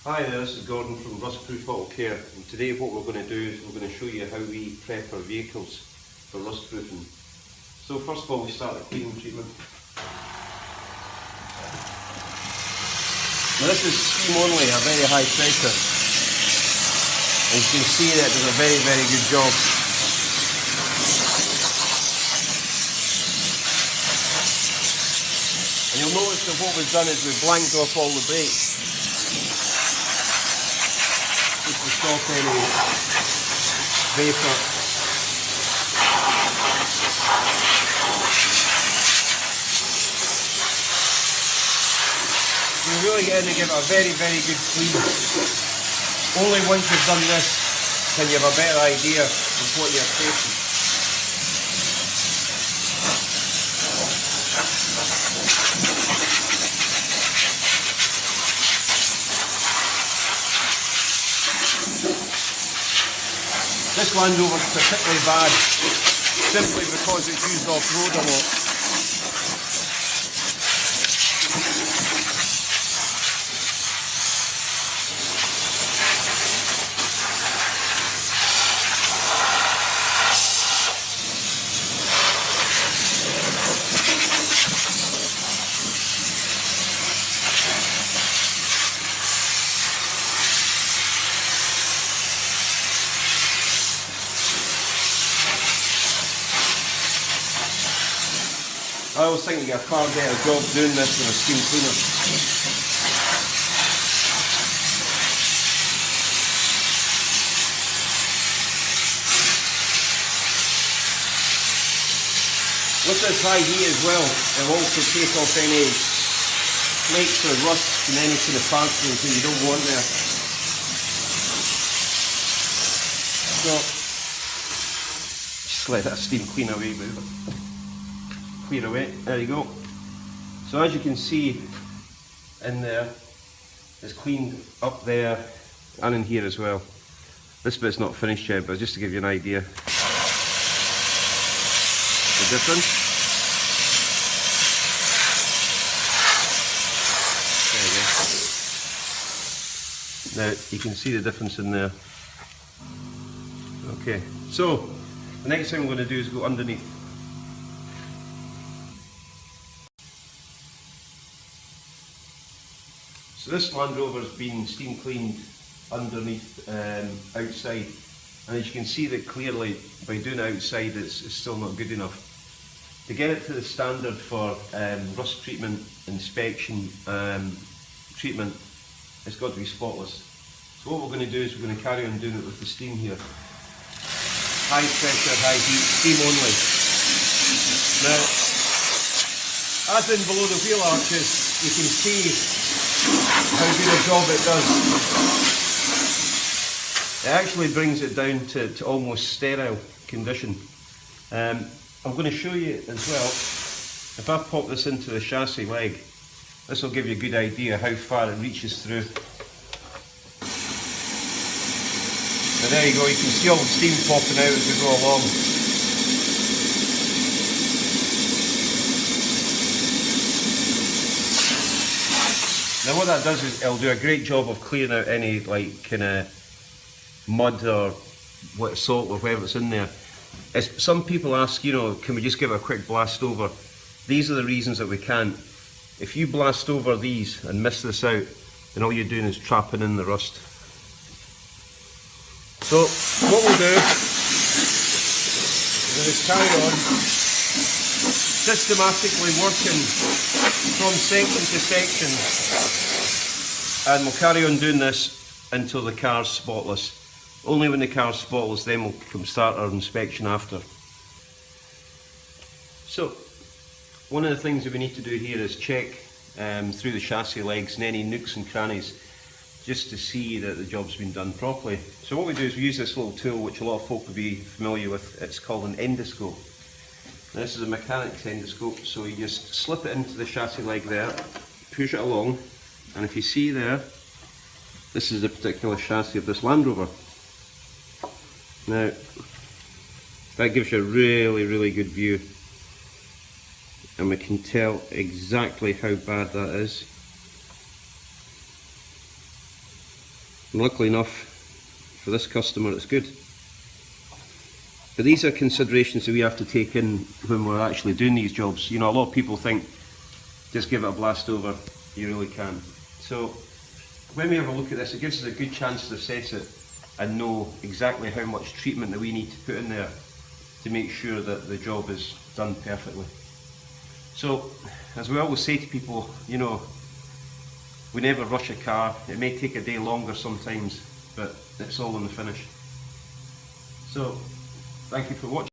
Hi there, this is Gordon from Rust Proofing Autocare, and today what we're going to do is we're going to show you how we prep our vehicles for rust proofing. So first of all we start the cleaning treatment. Now this is steam only, a very high pressure. And you can see that it does a very good job. And you'll notice that what we've done is we've blanked off all the brakes. Just to stop any vapour. You're really going to give it a very good clean. Only once you've done this can you have a better idea of what you're facing. This Land Rover is particularly bad, simply because it's used off-road a lot. I always think you get a far better job doing this with a steam cleaner. With this high heat as well, it will also take off any flakes or rust and any kind of particles that you don't want there. So, just let that steam clean away with it. Clear away, there you go. So as you can see in there, it's cleaned up there and in here as well. This bit's not finished yet, but just to give you an idea. The difference. There you go. Now you can see the difference in there. Okay, so the next thing we're going to do is go underneath. So this Land Rover's been steam cleaned underneath, outside, and as you can see that clearly by doing it outside it's still not good enough. To get it to the standard for rust treatment, inspection, treatment, it's got to be spotless. So what we're going to do is we're going to carry on doing it with the steam here. High pressure, high heat, steam only. Now, as in below the wheel arches, you can see how good a job it does. It actually brings it down to almost sterile condition. I'm going to show you as well, if I pop this into the chassis leg, this will give you a good idea how far it reaches through. So there you go, you can see all the steam popping out as we go along. Now what that does is it'll do a great job of clearing out any like kind of mud or salt or whatever it's in there. Some people ask, you know, can we just give it a quick blast over? These are the reasons that we can't. If you blast over these and miss this out, then all you're doing is trapping in the rust. So what we'll do is just carry on systematically working from section to section, and we'll carry on doing this until the car's spotless. Only when the car's spotless then we'll come start our inspection after. So one of the things that we need to do here is check through the chassis legs and any nooks and crannies, just to see that the job's been done properly. So what we do is we use this little tool which a lot of folk will be familiar with. It's called an endoscope. Now, this is a mechanic's endoscope, so you just slip it into the chassis leg there, push it along, and if you see there, this is the particular chassis of this Land Rover. Now, that gives you a really good view, and we can tell exactly how bad that is. And luckily enough for this customer it's good. But these are considerations that we have to take in when we're actually doing these jobs. You know, a lot of people think just give it a blast over, you really can't. So when we have a look at this, it gives us a good chance to assess it and know exactly how much treatment that we need to put in there to make sure that the job is done perfectly. So, as we always say to people, you know, we never rush a car. It may take a day longer sometimes, but it's all in the finish. So, thank you for watching.